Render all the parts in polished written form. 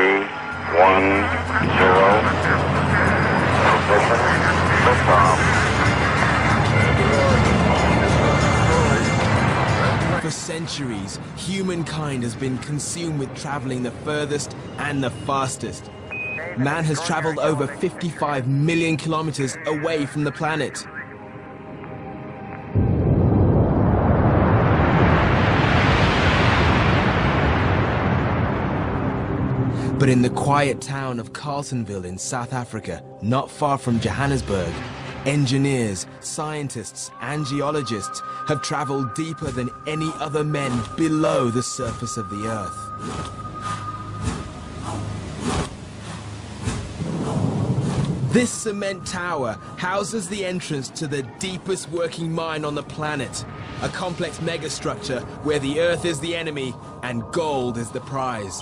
Ignition, liftoff. For centuries, humankind has been consumed with traveling the furthest and the fastest. Man has traveled over 55 million kilometers away from the planet. But in the quiet town of Carletonville in South Africa, not far from Johannesburg, engineers, scientists, and geologists have traveled deeper than any other men below the surface of the Earth. This cement tower houses the entrance to the deepest working mine on the planet, a complex megastructure where the Earth is the enemy and gold is the prize.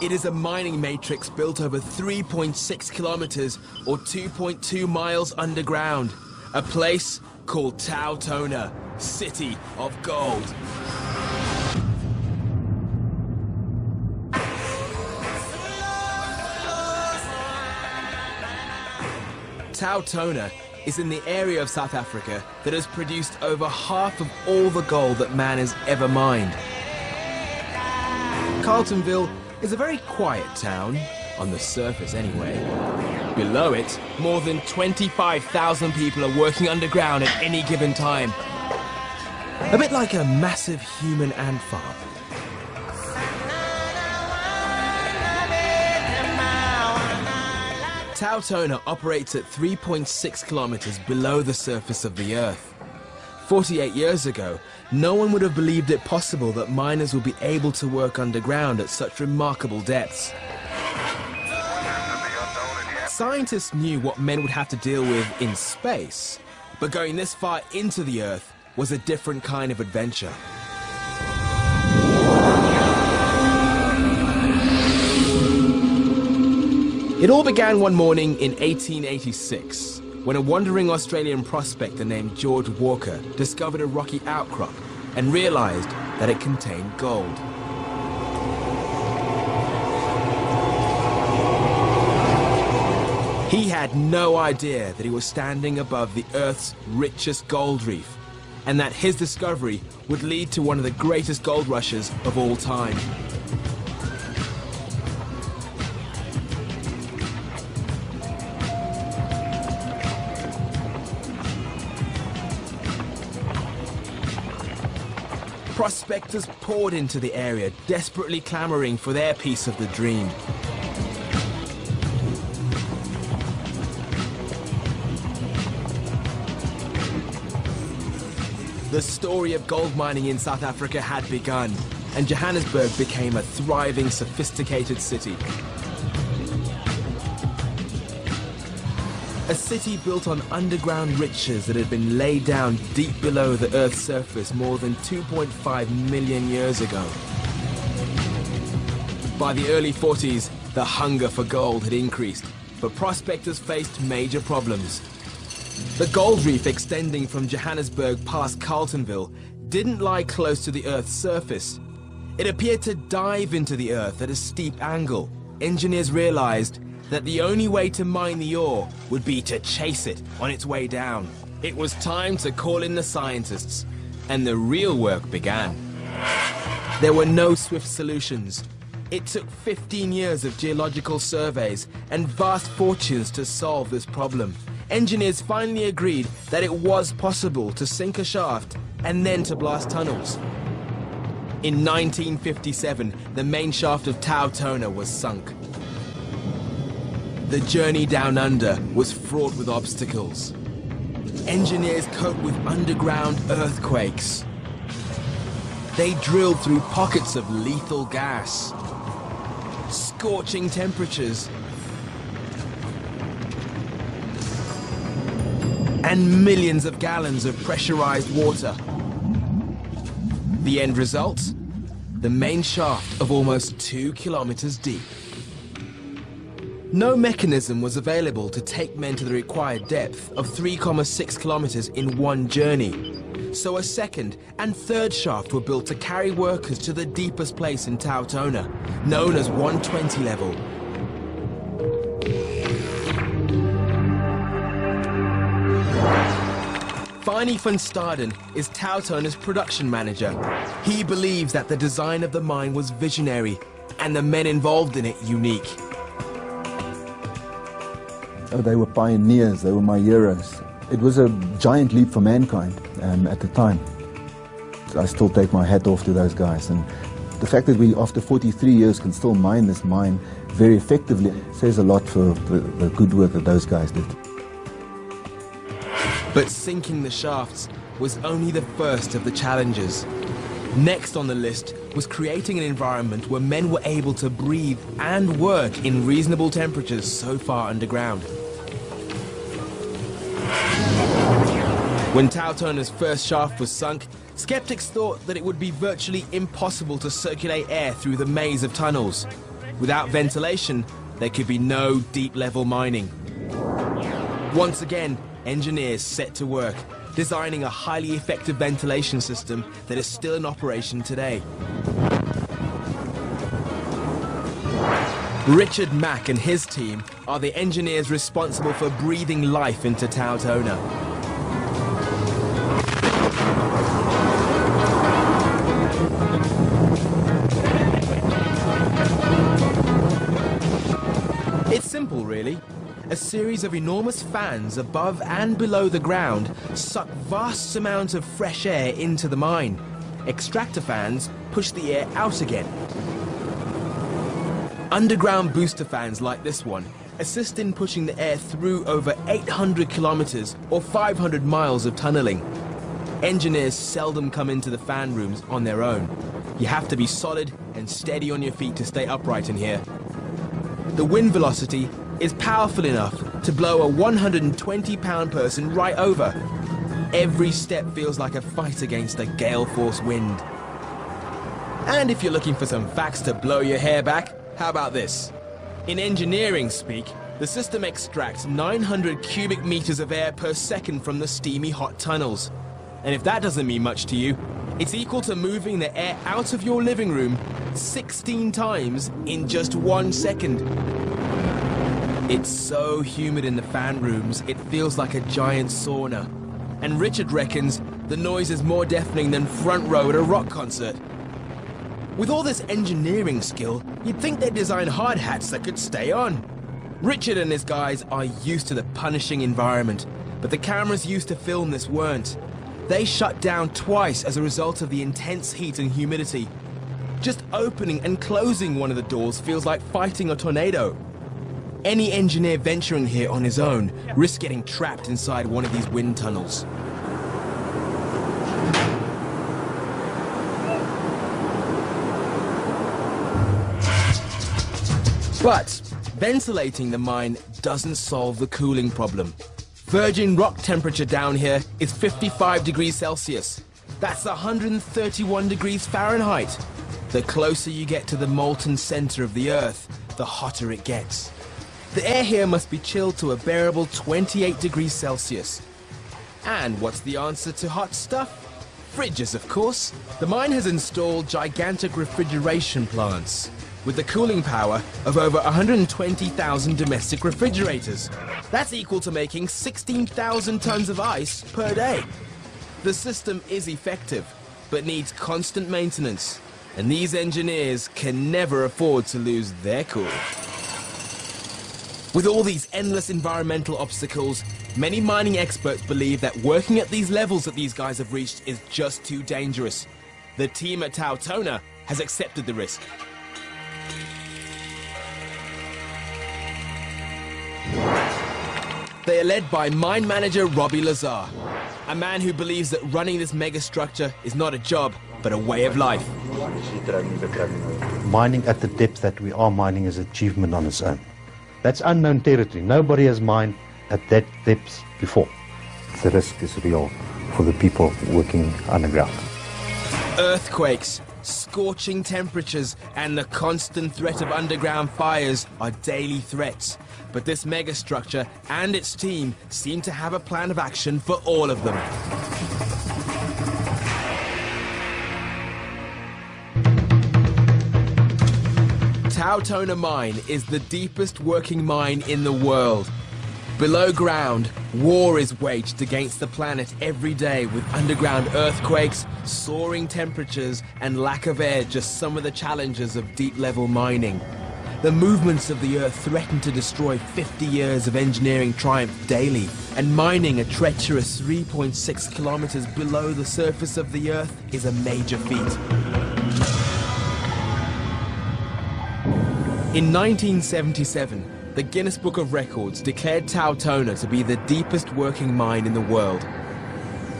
It is a mining matrix built over 3.6 kilometers or 2.2 miles underground. A place called TauTona, City of Gold. TauTona is in the area of South Africa that has produced over half of all the gold that man has ever mined. Carletonville is a very quiet town, on the surface anyway. Below it, more than 25,000 people are working underground at any given time. A bit like a massive human ant farm. TauTona operates at 3.6 kilometers below the surface of the Earth. 48 years ago, no one would have believed it possible that miners would be able to work underground at such remarkable depths. Scientists knew what men would have to deal with in space, but going this far into the Earth was a different kind of adventure. It all began one morning in 1886, when a wandering Australian prospector named George Walker discovered a rocky outcrop and realized that it contained gold. He had no idea that he was standing above the Earth's richest gold reef, and that his discovery would lead to one of the greatest gold rushes of all time. Prospectors poured into the area, desperately clamoring for their piece of the dream. The story of gold mining in South Africa had begun, and Johannesburg became a thriving, sophisticated city. A city built on underground riches that had been laid down deep below the Earth's surface more than 2.5 million years ago. By the early 40s, the hunger for gold had increased, but prospectors faced major problems. The gold reef extending from Johannesburg past Carletonville didn't lie close to the Earth's surface. It appeared to dive into the Earth at a steep angle. Engineers realized that the only way to mine the ore would be to chase it on its way down. It was time to call in the scientists, and the real work began. There were no swift solutions. It took 15 years of geological surveys and vast fortunes to solve this problem. Engineers finally agreed that it was possible to sink a shaft and then to blast tunnels. In 1957, the main shaft of TauTona was sunk. The journey down under was fraught with obstacles. Engineers coped with underground earthquakes. They drilled through pockets of lethal gas, scorching temperatures, and millions of gallons of pressurized water. The end result? The main shaft of almost 2 kilometers deep. No mechanism was available to take men to the required depth of 3.6 kilometers in one journey. So a second and third shaft were built to carry workers to the deepest place in TauTona, known as 120 level, Arnie van Staden is TauTona's production manager. He believes that the design of the mine was visionary and the men involved in it unique. Oh, they were pioneers, they were my heroes. It was a giant leap for mankind at the time. I still take my hat off to those guys, and the fact that we, after 43 years, can still mine this mine very effectively says a lot for the good work that those guys did. But sinking the shafts was only the first of the challenges. Next on the list was creating an environment where men were able to breathe and work in reasonable temperatures so far underground. When TauTona's first shaft was sunk, skeptics thought that it would be virtually impossible to circulate air through the maze of tunnels. Without ventilation, there could be no deep-level mining. Once again, engineers set to work, designing a highly effective ventilation system that is still in operation today. Richard Mack and his team are the engineers responsible for breathing life into TauTona. It's simple, really. A series of enormous fans above and below the ground suck vast amounts of fresh air into the mine. Extractor fans push the air out again. Underground booster fans like this one assist in pushing the air through over 800 kilometers or 500 miles of tunneling. Engineers seldom come into the fan rooms on their own. You have to be solid and steady on your feet to stay upright in here. The wind velocity is powerful enough to blow a 120-pound person right over. Every step feels like a fight against a gale-force wind. And if you're looking for some facts to blow your hair back, how about this? In engineering speak, the system extracts 900 cubic meters of air per second from the steamy hot tunnels. And if that doesn't mean much to you, it's equal to moving the air out of your living room 16 times in just 1 second. It's so humid in the fan rooms, it feels like a giant sauna. And Richard reckons the noise is more deafening than front row at a rock concert. With all this engineering skill, you'd think they'd design hard hats that could stay on. Richard and his guys are used to the punishing environment, but the cameras used to film this weren't. They shut down twice as a result of the intense heat and humidity. Just opening and closing one of the doors feels like fighting a tornado. Any engineer venturing here on his own risks getting trapped inside one of these wind tunnels. But ventilating the mine doesn't solve the cooling problem. Virgin rock temperature down here is 55 degrees Celsius. That's 131 degrees Fahrenheit. The closer you get to the molten center of the Earth, the hotter it gets. The air here must be chilled to a bearable 28 degrees Celsius. And what's the answer to hot stuff? Fridges, of course. The mine has installed gigantic refrigeration plants with the cooling power of over 120,000 domestic refrigerators. That's equal to making 16,000 tons of ice per day. The system is effective, but needs constant maintenance, and these engineers can never afford to lose their cool. With all these endless environmental obstacles, many mining experts believe that working at these levels that these guys have reached is just too dangerous. The team at TauTona has accepted the risk. They are led by mine manager Robbie Lazar, a man who believes that running this megastructure is not a job, but a way of life. Mining at the depth that we are mining is an achievement on its own. That's unknown territory. Nobody has mined at that depth before. The risk is real for the people working underground. Earthquakes, scorching temperatures, and the constant threat of underground fires are daily threats. But this megastructure and its team seem to have a plan of action for all of them. TauTona Mine is the deepest working mine in the world. Below ground, war is waged against the planet every day, with underground earthquakes, soaring temperatures, and lack of air just some of the challenges of deep-level mining. The movements of the Earth threaten to destroy 50 years of engineering triumph daily, and mining a treacherous 3.6 kilometers below the surface of the Earth is a major feat. In 1977, the Guinness Book of Records declared TauTona to be the deepest working mine in the world.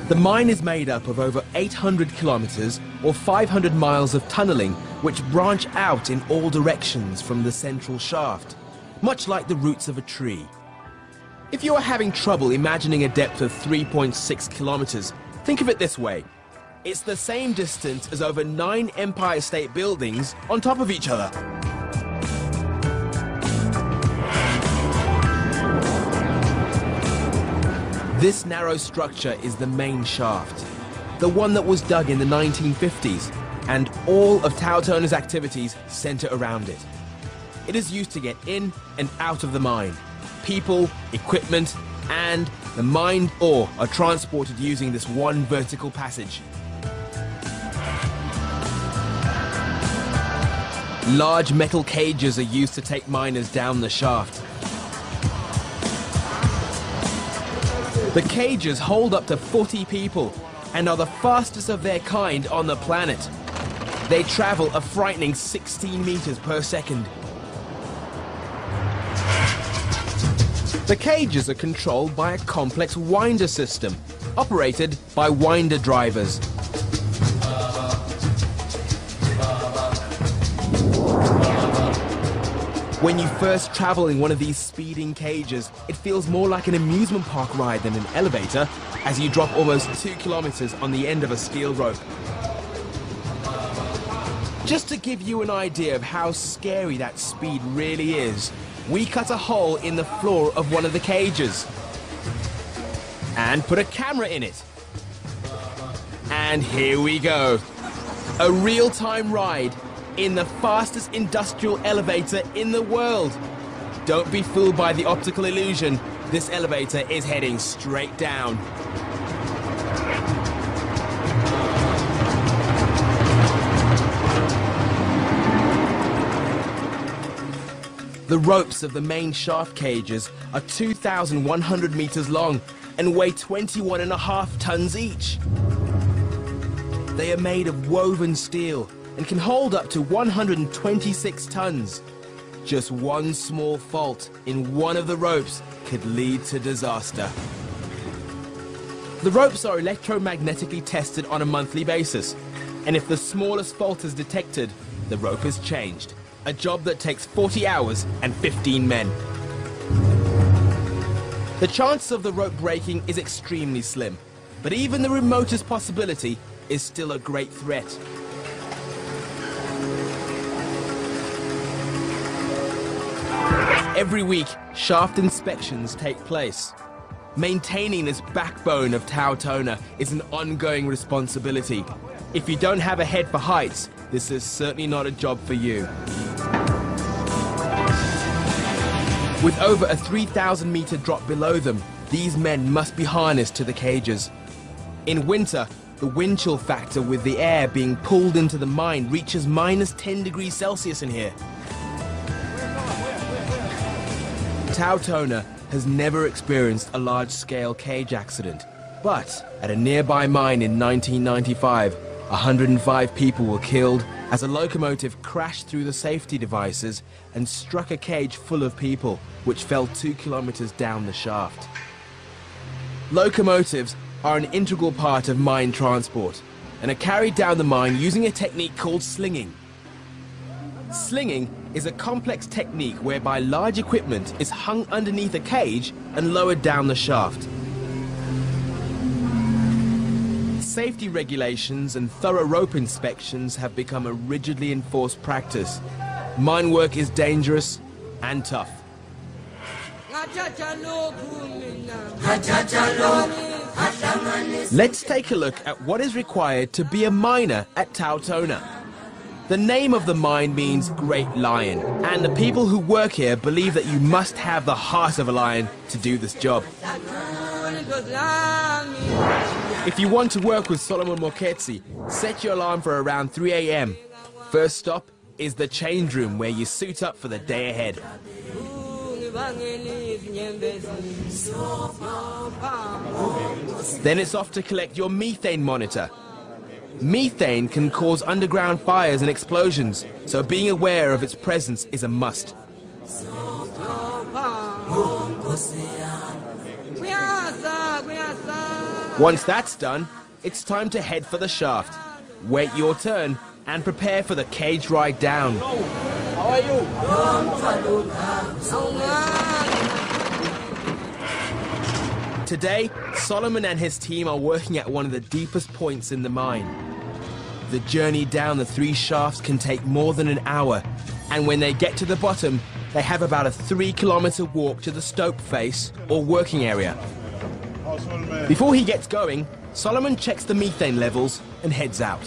The mine is made up of over 800 kilometers or 500 miles of tunneling which branch out in all directions from the central shaft, much like the roots of a tree. If you are having trouble imagining a depth of 3.6 kilometers, think of it this way. It's the same distance as over 9 Empire State Buildings on top of each other. This narrow structure is the main shaft, the one that was dug in the 1950s, and all of TauTona's activities center around it. It is used to get in and out of the mine. People, equipment, and the mined ore are transported using this one vertical passage. Large metal cages are used to take miners down the shaft. The cages hold up to 40 people and are the fastest of their kind on the planet. They travel a frightening 16 meters per second. The cages are controlled by a complex winder system, operated by winder drivers. When you first travel in one of these speeding cages, it feels more like an amusement park ride than an elevator, as you drop almost 2 kilometers on the end of a steel rope. Just to give you an idea of how scary that speed really is, we cut a hole in the floor of one of the cages and put a camera in it. And here we go. A real-time ride in the fastest industrial elevator in the world. Don't be fooled by the optical illusion. This elevator is heading straight down. The ropes of the main shaft cages are 2,100 meters long and weigh 21.5 tons each. They are made of woven steel and can hold up to 126 tons. Just one small fault in one of the ropes could lead to disaster. The ropes are electromagnetically tested on a monthly basis, and if the smallest fault is detected, the rope is changed. A job that takes 40 hours and 15 men. The chance of the rope breaking is extremely slim, but even the remotest possibility is still a great threat. Every week, shaft inspections take place. Maintaining this backbone of TauTona is an ongoing responsibility. If you don't have a head for heights, this is certainly not a job for you. With over a 3,000 meter drop below them, these men must be harnessed to the cages. In winter, the wind chill factor with the air being pulled into the mine reaches -10 degrees Celsius in here. TauTona has never experienced a large-scale cage accident, but at a nearby mine in 1995, 105 people were killed as a locomotive crashed through the safety devices and struck a cage full of people, which fell 2 kilometers down the shaft. Locomotives are an integral part of mine transport and are carried down the mine using a technique called slinging. Slinging is a complex technique whereby large equipment is hung underneath a cage and lowered down the shaft. Safety regulations and thorough rope inspections have become a rigidly enforced practice. Mine work is dangerous and tough. Let's take a look at what is required to be a miner at TauTona. The name of the mine means Great Lion, and the people who work here believe that you must have the heart of a lion to do this job. If you want to work with Solomon Moketsi, set your alarm for around 3 a.m. First stop is the change room where you suit up for the day ahead. Then it's off to collect your methane monitor. Methane can cause underground fires and explosions, so being aware of its presence is a must. Once that's done, it's time to head for the shaft. Wait your turn and prepare for the cage ride down. How are you? Today, Solomon and his team are working at one of the deepest points in the mine. The journey down the 3 shafts can take more than an hour, and when they get to the bottom, they have about a 3-kilometer walk to the stope face, or working area. Before he gets going, Solomon checks the methane levels and heads out.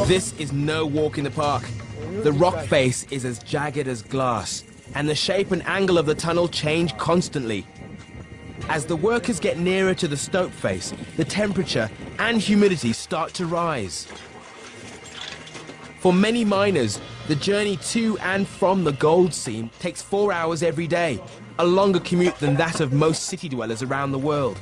This is no walk in the park. The rock face is as jagged as glass, and the shape and angle of the tunnel change constantly. As the workers get nearer to the stope face, the temperature and humidity start to rise. For many miners, the journey to and from the gold seam takes 4 hours every day, a longer commute than that of most city dwellers around the world.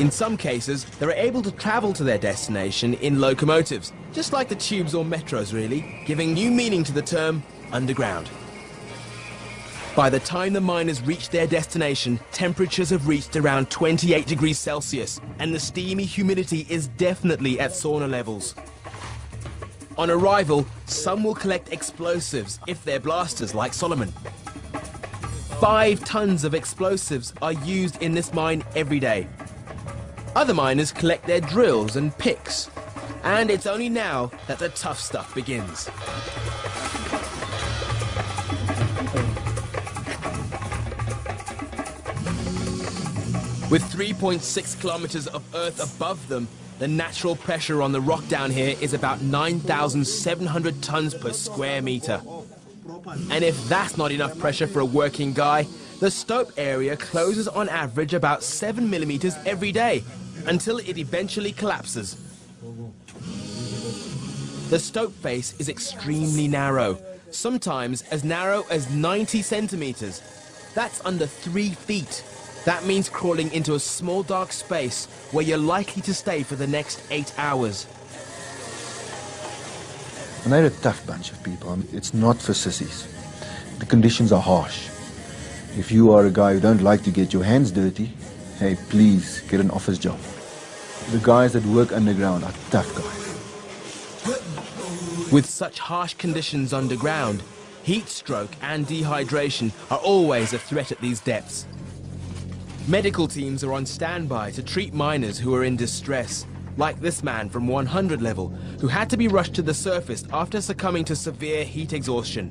In some cases, they're able to travel to their destination in locomotives, just like the tubes or metros really, giving new meaning to the term underground. By the time the miners reach their destination, temperatures have reached around 28 degrees Celsius, and the steamy humidity is definitely at sauna levels. On arrival, some will collect explosives if they're blasters like Solomon. 5 tons of explosives are used in this mine every day. Other miners collect their drills and picks, and it's only now that the tough stuff begins. With 3.6 kilometers of earth above them, the natural pressure on the rock down here is about 9,700 tons per square meter. And if that's not enough pressure for a working guy, the stope area closes on average about 7 millimeters every day, until it eventually collapses. The stope face is extremely narrow, sometimes as narrow as 90 centimeters. That's under 3 feet. That means crawling into a small dark space where you're likely to stay for the next 8 hours. And they're a tough bunch of people. It's not for sissies. The conditions are harsh. If you are a guy who don't like to get your hands dirty, hey, please get an office job. The guys that work underground are tough guys. With such harsh conditions underground, heat stroke and dehydration are always a threat at these depths. Medical teams are on standby to treat miners who are in distress, like this man from 100 level, who had to be rushed to the surface after succumbing to severe heat exhaustion.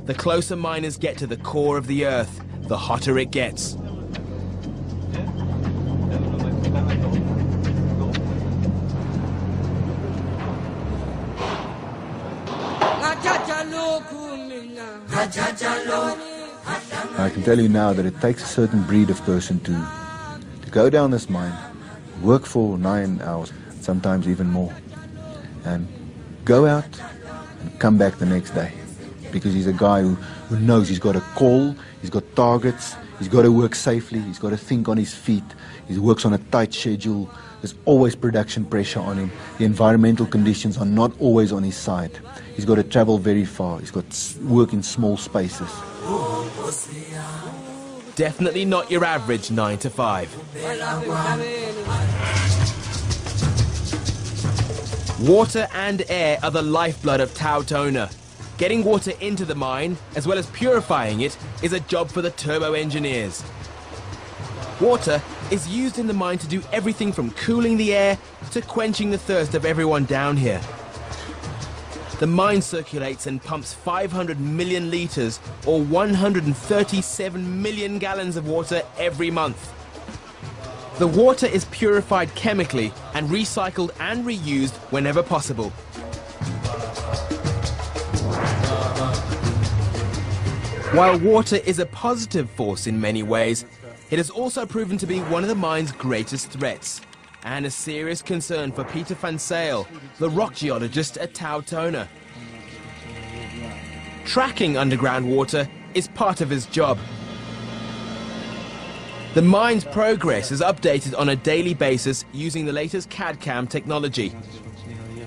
The closer miners get to the core of the earth, the hotter it gets. I can tell you now that it takes a certain breed of person to go down this mine, work for 9 hours, sometimes even more, and go out and come back the next day. Because he's a guy who knows he's got a call, he's got targets, he's got to work safely, he's got to think on his feet, he works on a tight schedule, there's always production pressure on him, the environmental conditions are not always on his side. He's got to travel very far, he's got to work in small spaces. Definitely not your average 9 to 5. Water and air are the lifeblood of TauTona. Getting water into the mine, as well as purifying it, is a job for the turbo engineers. Water is used in the mine to do everything from cooling the air to quenching the thirst of everyone down here. The mine circulates and pumps 500 million litres or 137 million gallons of water every month. The water is purified chemically and recycled and reused whenever possible. While water is a positive force in many ways, it has also proven to be one of the mine's greatest threats, and a serious concern for Peter van Zyl, the rock geologist at TauTona. Tracking underground water is part of his job. The mine's progress is updated on a daily basis using the latest CAD/CAM technology.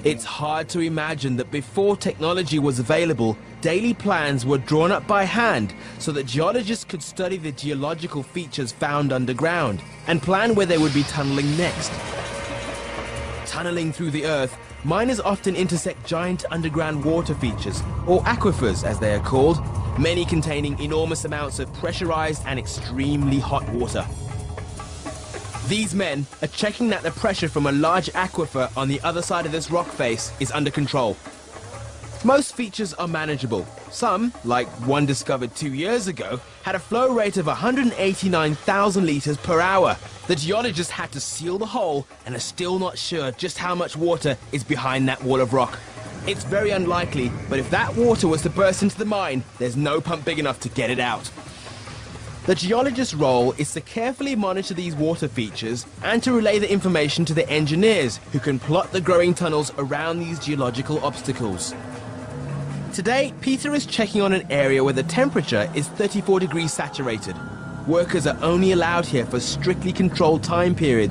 It's hard to imagine that before technology was available, daily plans were drawn up by hand so that geologists could study the geological features found underground and plan where they would be tunneling next. Tunneling through the earth, miners often intersect giant underground water features, or aquifers as they are called, many containing enormous amounts of pressurized and extremely hot water. These men are checking that the pressure from a large aquifer on the other side of this rock face is under control. Most features are manageable. Some, like one discovered 2 years ago, had a flow rate of 189,000 litres per hour. The geologists had to seal the hole and are still not sure just how much water is behind that wall of rock. It's very unlikely, but if that water was to burst into the mine, there's no pump big enough to get it out. The geologist's role is to carefully monitor these water features and to relay the information to the engineers who can plot the growing tunnels around these geological obstacles. Today, Peter is checking on an area where the temperature is 34 degrees saturated. Workers are only allowed here for strictly controlled time periods